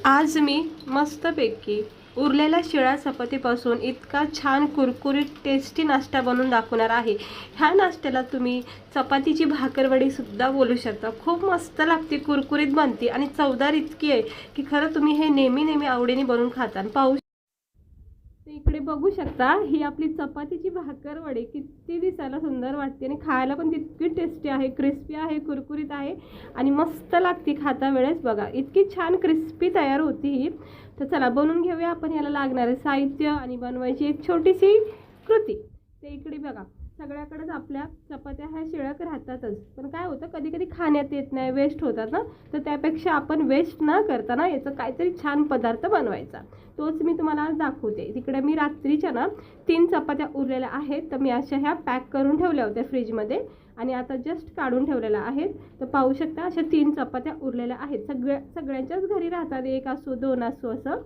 आज मी मस्तपैकी उरलेल्या शिळ्या चपातीपासून इतका छान कुरकुरीत टेस्टी नाश्ता बनवून दाखवणार आहे। ह्या नाश्त्याला तुम्ही चपातीची भाकरवडी सुद्धा बोलू शकता। खूप मस्त लागते, कुरकुरीत बनते आणि चवदार इतकी आहे की खरं तुम्ही हे नेहमी आवडीने बनवून खाता। पाहू इकडे बघू शकता, ही आपली चपातीची भाकरवडी किती दिसायला सुंदर वाटते आणि खायला पण तितकी टेस्टी आहे, क्रिस्पी आहे, कुरकुरीत आहे आणि मस्त लागते खाता वेळेस। बघा इतकी छान क्रिस्पी तयार होती ही। तर चला बनवून घेऊया आपण याला लागणारे साहित्य आणि बनवायची एक छोटीशी कृती। ते इकडे बघा, सगळ्याकडेच आपल्या चपात्या ह्या शिळ्या राहतातच, पण काय होतं कधी कधी खाण्यात येत नाही, वेस्ट होतात ना। तर त्यापेक्षा आपण वेस्ट न करता ना याचं काहीतरी छान पदार्थ बनवायचा, तोच मी तुम्हाला आज दाखवते। तिकडे मी रात्रीच्या ना 3 चपात्या उरलेल्या आहेत, तर मी अशा ह्या पॅक करून ठेवल्या होत्या फ्रीजमध्ये आणि आता जस्ट काढून ठेवलेल्या आहेत। तर पाहू शकता अशा 3 चपात्या उरलेल्या आहेत। सगळ्यांच्याच घरी राहतात, 1 असो 2 असो असं।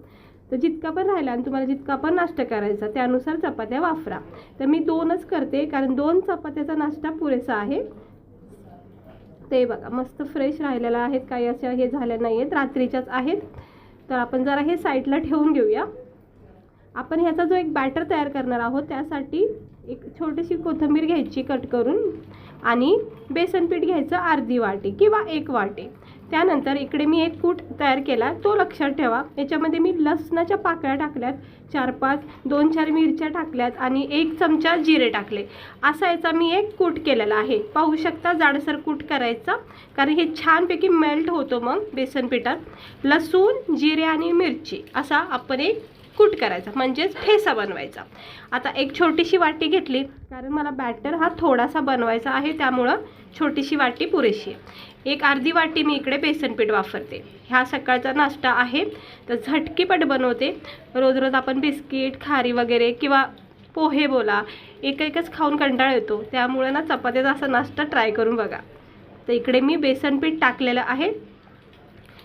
तर जितका पण राहिला आणि तुम्हाला जितका पण नाश्ता करायचा त्यानुसार चपात्या वापरा। तर मी 2च करते, कारण 2 चपात्याचा नाश्ता पुरेसा आहे। ते बघा मस्त फ्रेश राहिलेला आहेत, काही अशा हे झाल्या नाही आहेत, रात्रीच्याच आहेत। तर आपण जरा हे साईडला ठेवून घेऊया। आपण ह्याचा जो एक बॅटर तयार करणार आहोत त्यासाठी एक छोटीशी कोथिंबीर घ्यायची कट करून आणि बेसन पीठ घ्यायचं अर्धी वाटी किंवा 1 वाटी। त्यानंतर इकडे मी एक कूट तयार केला, तो लक्षात ठेवा। याच्यामध्ये मी लसणाच्या पाकळ्या टाकल्यात 4-5, 2-4 मिरच्या टाकल्यात आणि 1 चमचा जिरे टाकले। असा याचा मी एक कूट केलेला आहे। पाहू शकता जाडसर कूट करायचा, कारण हे छानपैकी मेल्ट होतो मग बेसन पिठात। लसूण, जिरे आणि मिरची असा आपण एक कूट करायचा, म्हणजेच ठेसा बनवायचा। आता एक छोटीशी वाटी घेतली, कारण मला बॅटर हा थोडासा बनवायचा आहे, त्यामुळं छोटीशी वाटी पुरेशी आहे। एक अर्धी वाटी मी इकडे बेसन पीठ वापरते। ह्या सकाळचा नाश्ता आहे, तर झटकीपट बनवते। रोज रोज आपण बिस्किट, खारी वगैरे किंवा पोहे बोला एकच खाऊन कंटाळा येतो, त्यामुळे ना चपात्याचा असा नाश्ता ट्राय करून बघा। तर इकडे मी बेसन पीठ टाकलेलं आहे,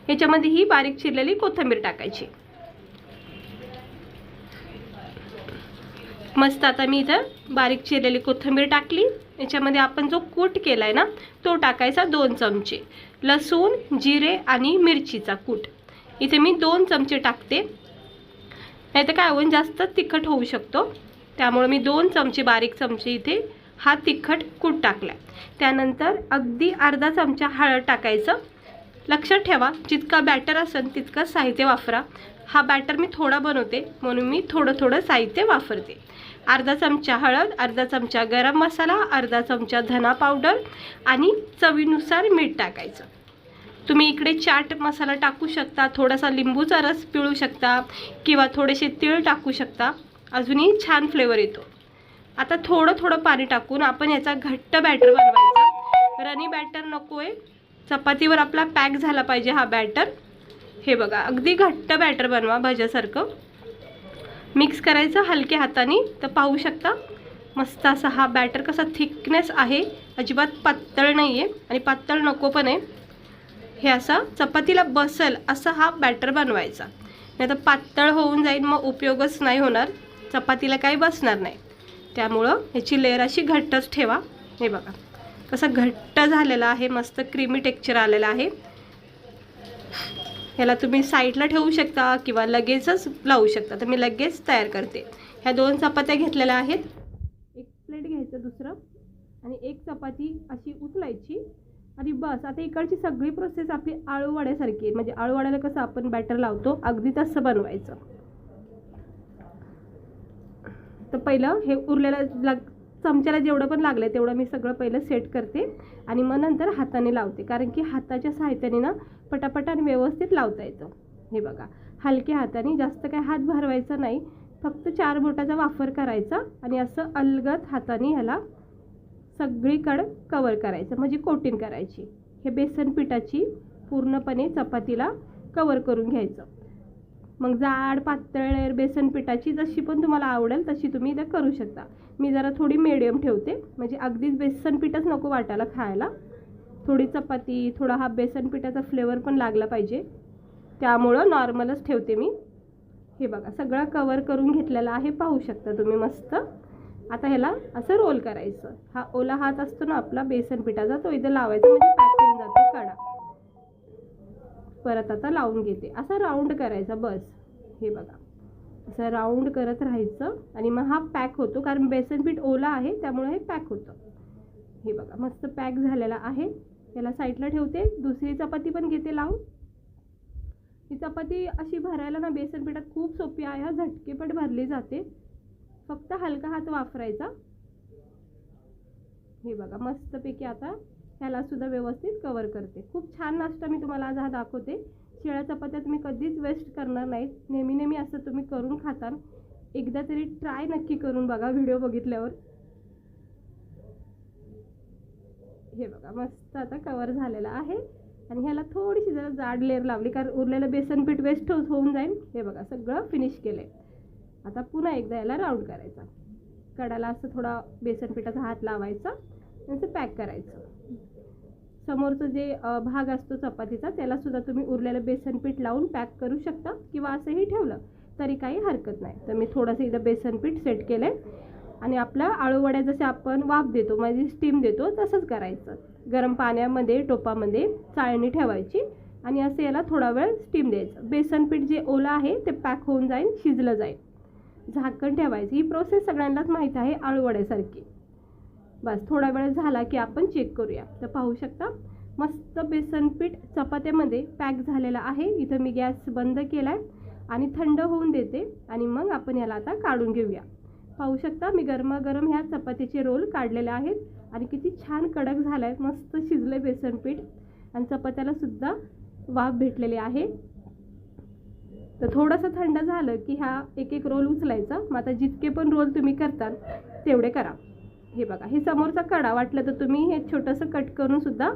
ह्याच्यामध्ये ही बारीक चिरलेली कोथिंबीर टाकायची। मस्त आता मी इथं बारीक चिरलेली कोथिंबीर टाकली। याच्यामध्ये आपण जो कूट केलाय ना तो टाकायचा 2 चमचे। लसूण, जिरे आणि मिरचीचा कूट इथे मी 2 चमचे टाकते, नाही तर काय होईल जास्त तिखट होऊ शकतो, त्यामुळे मी 2 चमचे बारीक चमचे इथे हा तिखट कूट टाकला। त्यानंतर अगदी अर्धा चमचा हळद टाकायचं। लक्षात ठेवा जितका बॅटर असेल तितकं साहित्य वापरा। हा बॅटर मी थोडा बनवते म्हणून मी थोडं साहित्य वापरते। अर्धा चमचा हळद, अर्धा चमचा गरम मसाला, अर्धा चमचा धना पावडर आणि चवीनुसार मीठ टाकायचं। तुम्ही इकडे चाट मसाला टाकू शकता, थोडासा लिंबूचा रस पिळू शकता किंवा थोडेसे तीळ टाकू शकता, अजूनही छान फ्लेवर येतो। आता थोडं पाणी टाकून आपण याचा घट्ट बॅटर बनवायचा। रनी बॅटर नकोय, चपातीवर आपला पॅक झाला पाहिजे हा बॅटर। हे बघा अगदी घट्ट बॅटर बनवा, भज्यासारखं मिक्स करायचं हलक्या हाताने। तर पाहू शकता मस्त असा हा बॅटर कसा थिकनेस आहे, अजिबात पातळ नाही आहे आणि पातळ नको पण आहे। हे असा चपातीला बसल असा हा बॅटर बनवायचा, नाही तर पातळ होऊन जाईल, मग उपयोगच नाही होणार, चपातीला काही बसणार नाही। त्यामुळं ह्याची लेयर अशी घट्टच ठेवा। हे बघा कसं घट्ट झालेलं आहे, मस्त क्रीमी टेक्स्चर आलेलं आहे। ह्याला तुम्ही साईडला ठेवू शकता किंवा लगेचच लावू शकता। तर मी लगेच तयार करते। ह्या 2 चपात्या घेतलेल्या आहेत, एक प्लेट घ्यायचं दुसरं आणि एक चपाती अशी उचलायची आणि बस। आता इकडची सगळी प्रोसेस आपली आळू वड्यासारखी, म्हणजे आळू वड्याला कसं आपण बॅटर लावतो अगदी तसं बनवायचं। तर पहिलं हे उरलेलं चमच्याला जेवढं पण लागलं तेवढं मी सगळं पहिलं सेट करते आणि मग नंतर हाताने लावते, कारण की हाताच्या सहाय्याने ना पटापट आणि व्यवस्थित लावता येतं। हे बघा हलक्या हाताने, जास्त काय हात भरवायचा नाही, फक्त 4 बोटाचा वापर करायचा आणि असं अलगद हाताने ह्याला सगळीकडे कवर करायचं, म्हणजे कोटिंग करायची। हे बेसन पिठाची पूर्णपणे चपातीला कवर करून घ्यायचं। मग जाड पातळ लेयर बेसन पिठाची जशी पण तुम्हाला आवडेल तशी तुम्ही इथे करू शकता। मी जरा थोडी मीडियम ठेवते, म्हणजे अगदीच बेसन पिठच नको वाटायला खायला, थोडी चपाती थोडा हा बेसन पिठाचा फ्लेवर पण लागला पाहिजे, त्यामुळं नॉर्मलच ठेवते मी। हे बघा सगळं कवर करून घेतलेला आहे, पाहू शकता तुम्ही मस्त। आता ह्याला असं रोल करायचं। हा ओला हात असतो ना आपला बेसन पिठाचा, तो इथे लावायचा, म्हणजे पॅक होऊन जातो कडा। परत आता लावून घेते. असा राऊंड करायचा बस. हे बघा असं राऊंड करत राहायचं आणि मग हा पॅक होतो, कारण बेसन पीठ ओला आहे त्यामुळे हे पॅक होतं. हे बघा मस्त पॅक झालेला आहे. याला साईडला ठेवते. दुसरी चपाती पण घेते लावून. ही चपाती अशी भरायला ना बेसन पिठात खूप सोपी आहे. झटकेपट भरली जाते. फक्त हलका हात वापरायचा. हे बघा मस्तपैकी आता ह्याला सुद्धा व्यवस्थित कवर करते. खूप छान नाश्ता मी तुम्हाला आज हा दाखवते. शिळ्या चपात्या तुम्ही कधीच वेस्ट करणार नाहीत. नेहमी असं तुम्ही करून खाता. एकदा तरी ट्राय नक्की करून बघा व्हिडिओ बघितल्यावर. हे बघा मस्त आता कवर झालेला आहे आणि ह्याला थोडीशी जरा जाड लेअर लावली, कारण उरलेलं बेसन पीठ वेस्ट होऊन जाईल. हे बघा सगळं फिनिश केलंय. आता पुन्हा एकदा याला राऊंड करायचा. कडाला असं थोडा बेसन पिठाचा हात लावायचा आणि असं पॅक करायचं. समोरचं जे भाग असतो चपातीचा त्याला सुद्धा तुम्ही उरलेलं बेसन पीठ लावून पॅक करू शकता किंवा असंही ठेवलं तरी काही हरकत नाही. तर मी थोडंसं इथं बेसन पीठ सेट केलंय आणि आपल्या आळूवड्या जसे आपण वाफ देतो म्हणजे स्टीम देतो तसंच करायचं. गरम पाण्यामध्ये टोपामध्ये चाळणी ठेवायची आणि असं याला थोडा वेळ स्टीम द्यायचं. बेसन पीठ जे ओलं आहे ते पॅक होऊन जाईल, शिजलं जाईल. झाकण ठेवायचं. ही प्रोसेस सगळ्यांनाच माहीत आहे आळूवड्यासारखी. बस थोडा वेळ झाला की आपण चेक करूया. तर पाहू शकता मस्त बेसन पीठ चपात्यामध्ये पॅक झालेला आहे. इथं मी गॅस बंद केलाय आणि थंड होऊन देते आणि मग आपण याला आता काढून घेऊया. पाहू शकता मी गरमागरम ह्या चपातीचे रोल काढलेले आहेत आणि किती छान कडक झालाय. मस्त शिजले बेसन पीठ आणि चपात्याला सुद्धा वाफ भेटलेली आहे. तर थोडंसं थंड झालं की हा एक रोल उचलायचा. मग आता जितके पण रोल तुम्ही करता तेवढे करा. हे बघा हे समोरचा कडा वाटलं तर तुम्ही हे छोटंसं कट करून सुद्धा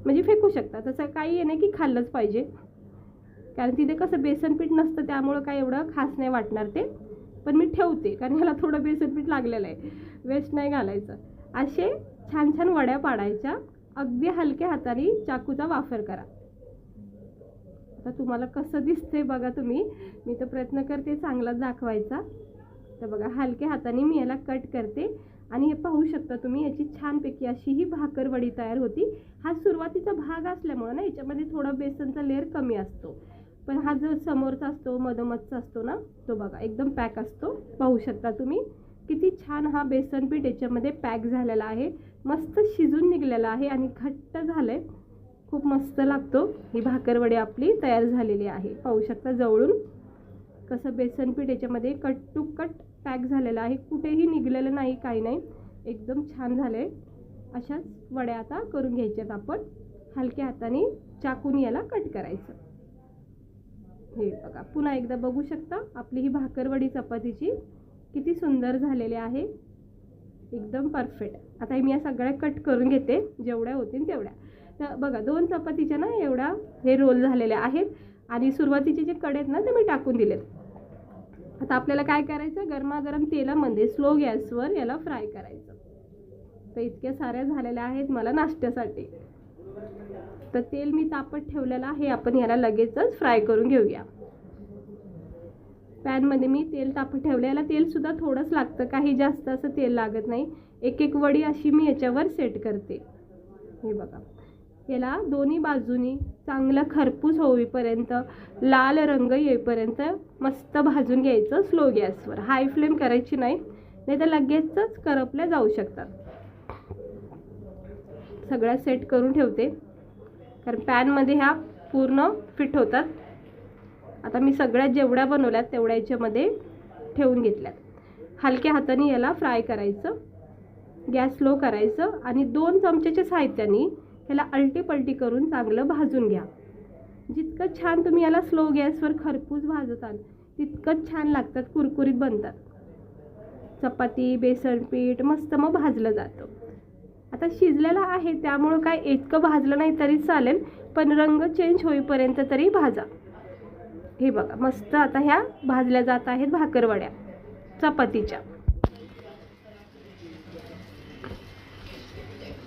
म्हणजे फेकू शकता. तसं काही नाही की खाल्लंच पाहिजे, कारण तिथे कसं बेसन पीठ नसतं त्यामुळं काय एवढं खास नाही वाटणार ते. पण मी ठेवते कारण ह्याला थोडं बेसन पीठ लागलेलं आहे, वेस्ट नाही घालायचं. असे छान छान वड्या पाडायच्या. अगदी हलक्या हाताने चाकूचा वापर करा. आता तुम्हाला कसं दिसतंय बघा तुम्ही. मी तर प्रयत्न करते चांगलाच दाखवायचा. तर बघा हलक्या हाताने मी याला कट करते आणि हे पाहू शकता तुम्ही याची छानपैकी अशी ही भाकरवडी तयार होती. हा सुरुवातीचा भाग असल्यामुळे ना याच्यामध्ये थोडा बेसनचा लेअर कमी असतो, पण हा जो समोरचा असतो मधोमधचा असतो ना तो बघा एकदम पॅक असतो. पाहू शकता तुम्ही किती छान हा बेसन पीठ याच्यामध्ये पॅक झालेला आहे. मस्त शिजून निघलेला आहे आणि घट्ट झालंय. खूप मस्त लागतो. ही भाकरवडी आपली तयार झालेली आहे. पाहू शकता जवळून कसं बेसन पीठ याच्यामध्ये कट टू कट पॅक झालेलं आहे. कुठेही निघलेलं नाही, काही नाही. एकदम छान झालंय. अशाच वड्या आता करून घ्यायच्यात आपण. हलक्या हाताने चाकून याला कट करायचं. हे बघा पुन्हा एकदा बघू शकता आपली ही भाकरवडी चपातीची किती सुंदर झालेली आहे. एकदम परफेक्ट. आता मी या सगळ्या कट करून घेते जेवढ्या होतील तेवढ्या. तर बघा 2 चपातीच्या ना एवढ्या हे रोल झालेले आहेत आणि सुरुवातीचे जे कडे आहेत ना ते मी टाकून दिलेत. आता आपल्याला काय करायचं, गरमागरम तेलामध्ये स्लो गॅसवर याला फ्राय करायचं. तर इतक्या साऱ्या झालेल्या आहेत मला नाश्त्यासाठी. तर तेल मी तापत ठेवलेलं आहे. आपण याला लगेचच फ्राय करून घेऊया. पॅनमध्ये मी तेल तापत ठेवलेलं. तेलसुद्धा थोडंच लागतं, काही जास्त असं तेल लागत नाही. एक वडी अशी मी याच्यावर सेट करते. हे बघा याला दोन्ही बाजूनी चांगला खरपूस होईपर्यंत, लाल रंग येईपर्यंत मस्त भाजून घ्यायचं स्लो गॅसवर. हाय फ्लेम करायची नाही, नाही तर लगेचच करपल्या जाऊ शकतात. सगळ्या सेट करून ठेवते कारण पॅनमध्ये ह्या पूर्ण फिट होतात. आता मी सगळ्या जेवढ्या बनवल्यात तेवढ्या याच्यामध्ये ठेवून घेतल्यात. हलक्या हाताने याला फ्राय करायचं. गॅस स्लो करायचं आणि 2 चमच्याच्या साहित्याने याला अलटी पलटी करून चांगलं भाजून घ्या. जितकं छान तुम्ही याला स्लो गॅसवर खरपूस भाजताल तितकंच छान लागतात, कुरकुरीत बनतात. चपाती बेसन पीठ मस्त मग भाजलं जातं. आता शिजलेला आहे त्यामुळं काय इतकं भाजलं नाही तरी चालेल, पण रंग चेंज होईपर्यंत तरी भाजा. हे बघा मस्त आता ह्या भाजल्या जात आहेत भाकरवड्या चपातीच्या.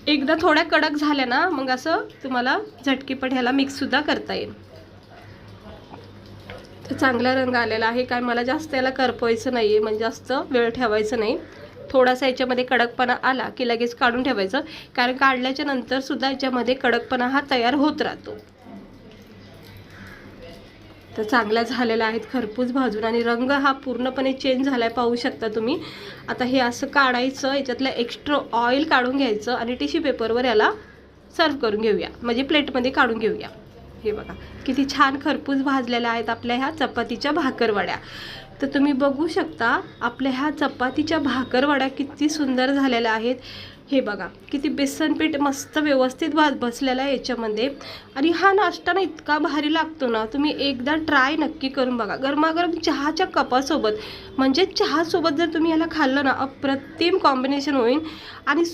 एकदा थोड्या कडक झाल्या ना मग असं तुम्हाला झटकीपट ह्याला मिक्ससुद्धा करता येईल. तर चांगला रंग आलेला आहे. काय मला जास्त याला करपवायचं नाही आहे, म्हणजे जास्त वेळ ठेवायचं नाही. थोडासा याच्यामध्ये कडकपणा आला की लगेच काढून ठेवायचं, कारण काढल्याच्या नंतर सुद्धा याच्यामध्ये कडकपणा हा तयार होत राहतो. तर चांगल्या झालेल्या आहेत खरपूस भाजून आणि रंग हा पूर्णपणे चेंज झाला आहे, पाहू शकता तुम्ही. आता हे असं काढायचं, याच्यातलं एक्स्ट्रा ऑइल काढून घ्यायचं आणि टिश्यू पेपरवर याला सर्व करून घेऊया, म्हणजे प्लेटमध्ये काढून घेऊया. हे बघा किती छान खरपूस भाजलेल्या आहेत आपल्या ह्या चपातीच्या भाकरवड्या. तर तुम्ही बघू शकता आपल्या ह्या चपातीच्या भाकरवड्या किती सुंदर झालेल्या आहेत. हे बघा किती बेसन पीठ मस्त व्यवस्थित बसलेलं आहे याच्यामध्ये. आणि हा नाश्ता ना इतका भारी लागतो ना, तुम्ही एकदा ट्राय नक्की करून बघा. गरमागरम चहाच्या कपासोबत, म्हणजे चहासोबत जर तुम्ही याला खाल्लं ना, अप्रतिम कॉम्बिनेशन होईल. आणि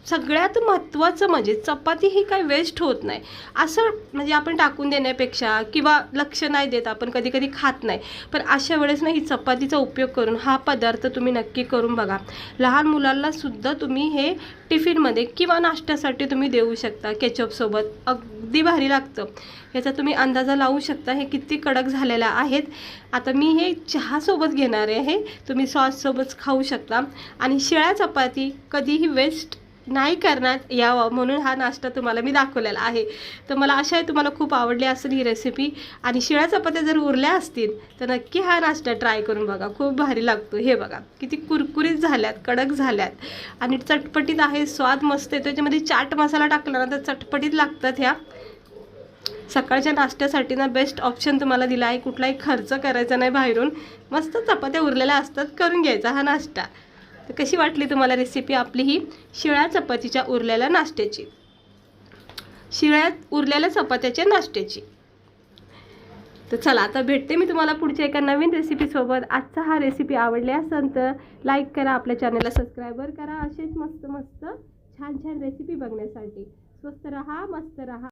सगळ्यात महत्त्वाचं म्हणजे चपाती ही काही वेस्ट होत नाही. असं म्हणजे आपण टाकून देण्यापेक्षा किंवा लक्ष नाही देत, आपण कधी कधी खात नाही, पण अशा वेळेस ना ही चपातीचा उपयोग करून हा पदार्थ तुम्ही नक्की करून बघा. लहान मुलांना सुद्धा तुम्ही हे टिफिनमध्ये किंवा नाश्त्यासाठी तुम्ही देऊ शकता. केचपसोबत अगदी भारी लागतं. याचा तुम्ही अंदाजा लावू शकता हे किती कडक झालेला आहेत. आता मी हे चहासोबत घेणार आहे, तुम्ही सॉससोबत खाऊ शकता. आणि शिळ्या चपाती कधीही वेस्ट नाही करण्यात यावं म्हणून हा नाश्ता तुम्हाला मी दाखवलेला आहे. तर मला आशा आहे तुम्हाला खूप आवडली असेल ही रेसिपी. आणि शिळ्या चपात्या जर उरल्या असतील तर नक्की हा नाश्ता ट्राय करून बघा, खूप भारी लागतो. हे बघा किती कुरकुरीत झाल्यात, कडक झाल्यात आणि चटपटीत आहे, स्वाद मस्त येतो. त्याच्यामध्ये चाट मसाला टाकला ना तर चटपटीत लागतात. ह्या सकाळच्या नाश्त्यासाठी ना बेस्ट ऑप्शन तुम्हाला दिला आहे. कुठलाही खर्च करायचा नाही बाहेरून, मस्त चपात्या उरलेल्या असतात, करून घ्यायचा हा नाश्ता. तर कशी वाटली तुम्हाला रेसिपी आपली ही शिळ्या चपातीच्या उरलेल्या नाश्त्याची, शिळ्या उरलेल्या चपात्याच्या नाश्त्याची. तर चला आता भेटते मी तुम्हाला पुढच्या एका नवीन रेसिपीसोबत. आजचा हा रेसिपी आवडली असेल तर लाईक करा, आपल्या चॅनलला सबस्क्राईबर करा. असेच मस्त मस्त छान छान रेसिपी बघण्यासाठी. स्वस्त रहा, मस्त रहा.